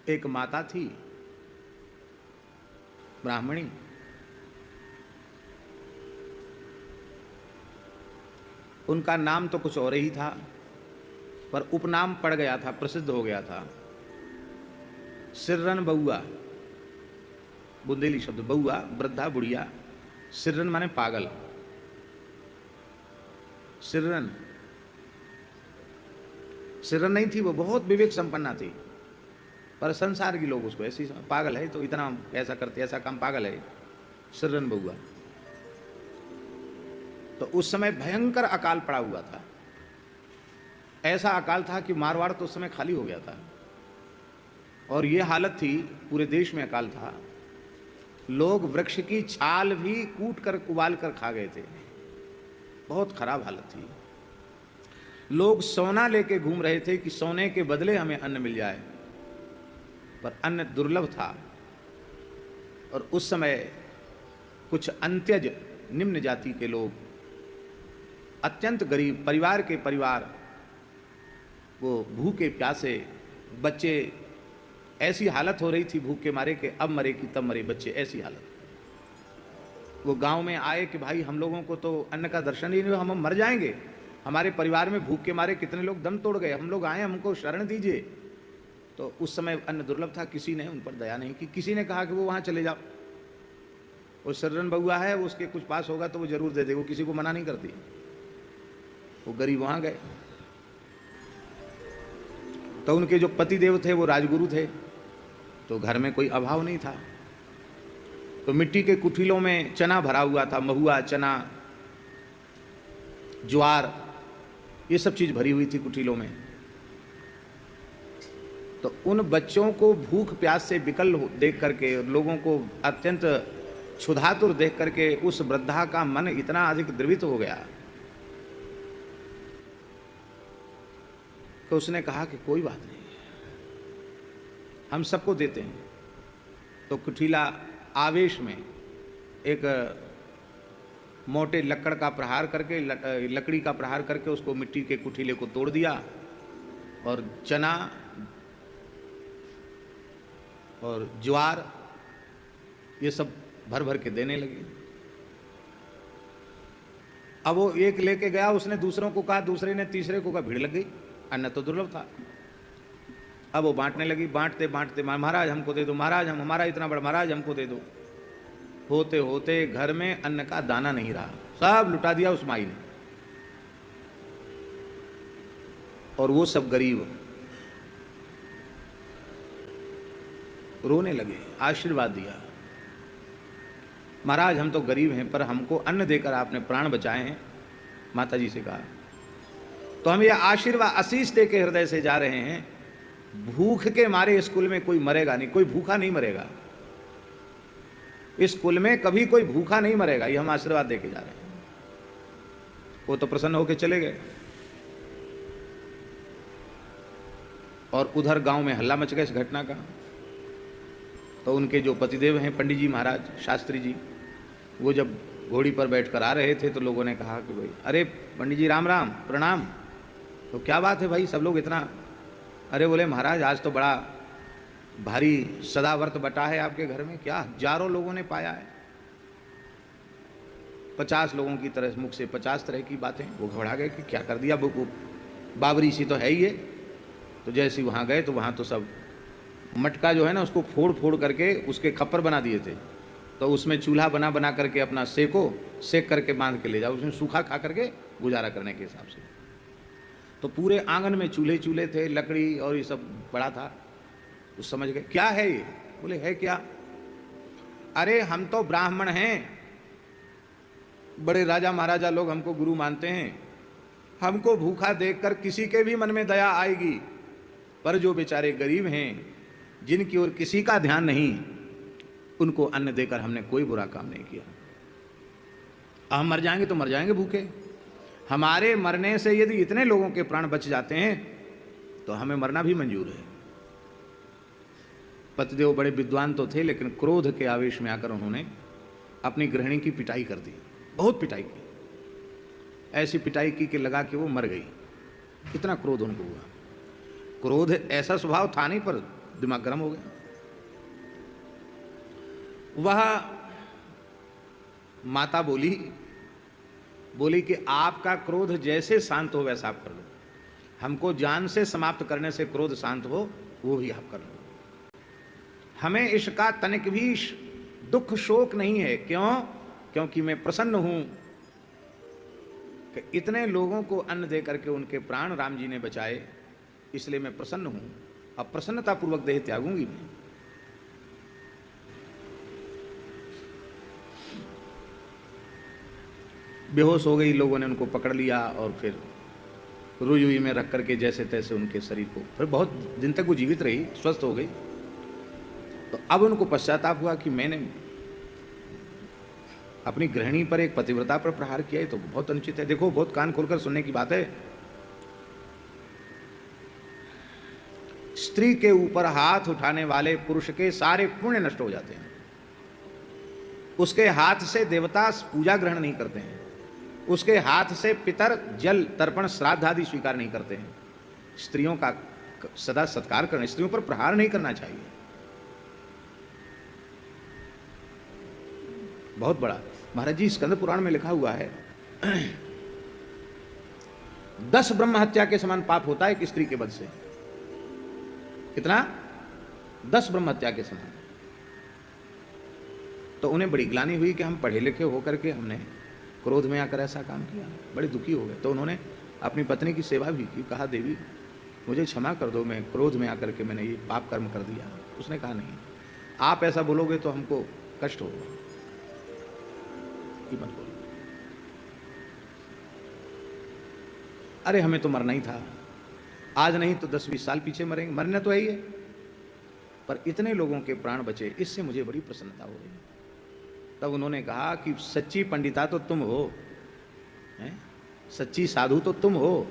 एक माता थी ब्राह्मणी, उनका नाम तो कुछ और ही था, पर उपनाम पड़ गया था, प्रसिद्ध हो गया था, सिर्रन बउआ। बुंदेली शब्द, बउआ वृद्धा बुढ़िया, सिर्रन माने पागल। सिर्रन सिर्रन नहीं थी वो, बहुत विवेक संपन्ना थी, पर संसार के लोग उसको ऐसी पागल है, तो इतना ऐसा करते, ऐसा काम, पागल है, सिर्रन बउआ। तो उस समय भयंकर अकाल पड़ा हुआ था। ऐसा अकाल था कि मारवाड़ तो उस समय खाली हो गया था, और ये हालत थी, पूरे देश में अकाल था। लोग वृक्ष की छाल भी कूट कर उबाल कर खा गए थे, बहुत खराब हालत थी। लोग सोना लेके घूम रहे थे कि सोने के बदले हमें अन्न मिल जाए, पर अन्न दुर्लभ था। और उस समय कुछ अंत्यज निम्न जाति के लोग, अत्यंत गरीब परिवार के परिवार, वो भूखे प्यासे बच्चे, ऐसी हालत हो रही थी भूख के मारे कि अब मरे कि तब मरे बच्चे, ऐसी हालत। वो गांव में आए कि भाई हम लोगों को तो अन्न का दर्शन ही नहीं, हम मर जाएंगे, हमारे परिवार में भूख के मारे कितने लोग दम तोड़ गए, हम लोग आए, हमको शरण दीजिए। तो उस समय अन्न दुर्लभ था, किसी ने उन पर दया नहीं की। किसी ने कहा कि वो वहाँ चले जाओ, वो सिर्रन बउआ है, वो उसके कुछ पास होगा तो वो जरूर दे दे, वो किसी को मना नहीं करती। वो गरीब वहाँ गए, तो उनके जो पति देव थे वो राजगुरु थे, तो घर में कोई अभाव नहीं था। तो मिट्टी के कुठिलों में चना भरा हुआ था, महुआ, चना, ज्वार, ये सब चीज भरी हुई थी कुठिलों में। तो उन बच्चों को भूख प्यास से विकल देख करके, लोगों को अत्यंत क्षुधातुर देख करके उस वृद्धा का मन इतना अधिक द्रवित हो गया कि उसने कहा कि कोई बात नहीं, हम सबको देते हैं। तो कुठिला आवेश में एक मोटे लकड़ का प्रहार करके, लकड़ी का प्रहार करके उसको मिट्टी के कुठिले को तोड़ दिया, और चना और ज्वार ये सब भर भर के देने लगे। अब वो एक लेके गया, उसने दूसरों को कहा, दूसरे ने तीसरे को कहा, भीड़ लग गई, अन्न तो दुर्लभ था। अब वो बांटने लगी, बांटते बांटते, महाराज हमको दे दो, महाराज हम, हमारा इतना बड़ा, महाराज हमको दे दो। होते होते घर में अन्न का दाना नहीं रहा, सब लुटा दिया उस माई ने। और वो सब गरीब रोने लगे, आशीर्वाद दिया, महाराज हम तो गरीब हैं, पर हमको अन्न देकर आपने प्राण बचाए हैं। माता जी से कहा, तो हम ये आशीर्वाद आशीष दे के हृदय से जा रहे हैं, भूख के मारे इस कुल में कोई मरेगा नहीं, कोई भूखा नहीं मरेगा, इस कुल में कभी कोई भूखा नहीं मरेगा, ये हम आशीर्वाद देके जा रहे हैं। वो तो प्रसन्न होकर चले गए। और उधर गांव में हल्ला मच गया इस घटना का। तो उनके जो पतिदेव हैं पंडित जी महाराज, शास्त्री जी, वो जब घोड़ी पर बैठकर आ रहे थे तो लोगों ने कहा कि भाई, अरे पंडित जी राम राम, प्रणाम। तो क्या बात है भाई, सब लोग इतना? अरे बोले महाराज आज तो बड़ा भारी सदाव्रत बटा है आपके घर में, क्या हजारों लोगों ने पाया है। 50 लोगों की तरह मुख से 50 तरह की बातें। वो घबरा गए कि क्या कर दिया, वो बाबरी सी तो है ही है। तो जैसे ही वहाँ गए तो वहाँ तो सब मटका जो है ना उसको फोड़ फोड़ करके उसके खप्पर बना दिए थे। तो उसमें चूल्हा बना बना करके अपना सेक करके बांध के ले जाओ, उसमें सूखा खा करके गुजारा करने के हिसाब से। तो पूरे आंगन में चूल्हे चूल्हे थे, लकड़ी और ये सब बड़ा था। तो समझ गए क्या है ये। बोले है क्या? अरे हम तो ब्राह्मण हैं, बड़े राजा महाराजा लोग हमको गुरु मानते हैं, हमको भूखा देखकर किसी के भी मन में दया आएगी, पर जो बेचारे गरीब हैं जिनकी ओर किसी का ध्यान नहीं, उनको अन्न देकर हमने कोई बुरा काम नहीं किया। हम मर जाएंगे तो मर जाएंगे भूखे, हमारे मरने से यदि इतने लोगों के प्राण बच जाते हैं तो हमें मरना भी मंजूर है। पतिदेव बड़े विद्वान तो थे, लेकिन क्रोध के आवेश में आकर उन्होंने अपनी गृहिणी की पिटाई कर दी, बहुत पिटाई की, ऐसी पिटाई की कि लगा कि वो मर गई, इतना क्रोध उनको हुआ। क्रोध ऐसा स्वभाव था नहीं, पर दिमाग गर्म हो गया। वह माता बोली कि आपका क्रोध जैसे शांत हो वैसा आप कर लो, हमको जान से समाप्त करने से क्रोध शांत हो वो भी आप कर लो, हमें इसका तनिक भी दुख शोक नहीं है। क्यों? क्योंकि मैं प्रसन्न हूं कि इतने लोगों को अन्न दे करके उनके प्राण राम जी ने बचाए, इसलिए मैं प्रसन्न हूं, अब प्रसन्नता पूर्वक देह त्यागूंगी मैं। बेहोश हो गई, लोगों ने उनको पकड़ लिया और फिर रुई में रख करके जैसे तैसे उनके शरीर को, फिर बहुत दिन तक वो जीवित रही, स्वस्थ हो गई। तो अब उनको पश्चाताप हुआ कि मैंने अपनी गृहिणी पर, एक पतिव्रता पर प्रहार किया, ये तो बहुत अनुचित है। देखो, बहुत कान खोलकर सुनने की बात है। स्त्री के ऊपर हाथ उठाने वाले पुरुष के सारे पुण्य नष्ट हो जाते हैं, उसके हाथ से देवता पूजा ग्रहण नहीं करते हैं, उसके हाथ से पितर जल तर्पण श्राद्ध आदि स्वीकार नहीं करते हैं। स्त्रियों का सदा सत्कार करना, स्त्रियों पर प्रहार नहीं करना चाहिए। बहुत बड़ा महाराज जी स्कंद पुराण में लिखा हुआ है 10 ब्रह्म हत्या के समान पाप होता है एक स्त्री के वध से। कितना? 10 ब्रह्म हत्या के समान। तो उन्हें बड़ी ग्लानि हुई कि हम पढ़े लिखे होकर के हमने क्रोध में आकर ऐसा काम किया, बड़े दुखी हो गए। तो उन्होंने अपनी पत्नी की सेवा भी की, कहा देवी मुझे क्षमा कर दो, मैं क्रोध में आकर के मैंने ये पाप कर्म कर दिया। उसने कहा नहीं, आप ऐसा बोलोगे तो हमको कष्ट होगा, मत बोलो। अरे हमें तो मरना ही था, आज नहीं तो 10-20 साल पीछे मरेंगे, मरना तो है ही है, पर इतने लोगों के प्राण बचे, इससे मुझे बड़ी प्रसन्नता हो रही। तब उन्होंने कहा कि सच्ची पंडिता तो तुम हो, हैं? सच्ची साधु तो तुम हो,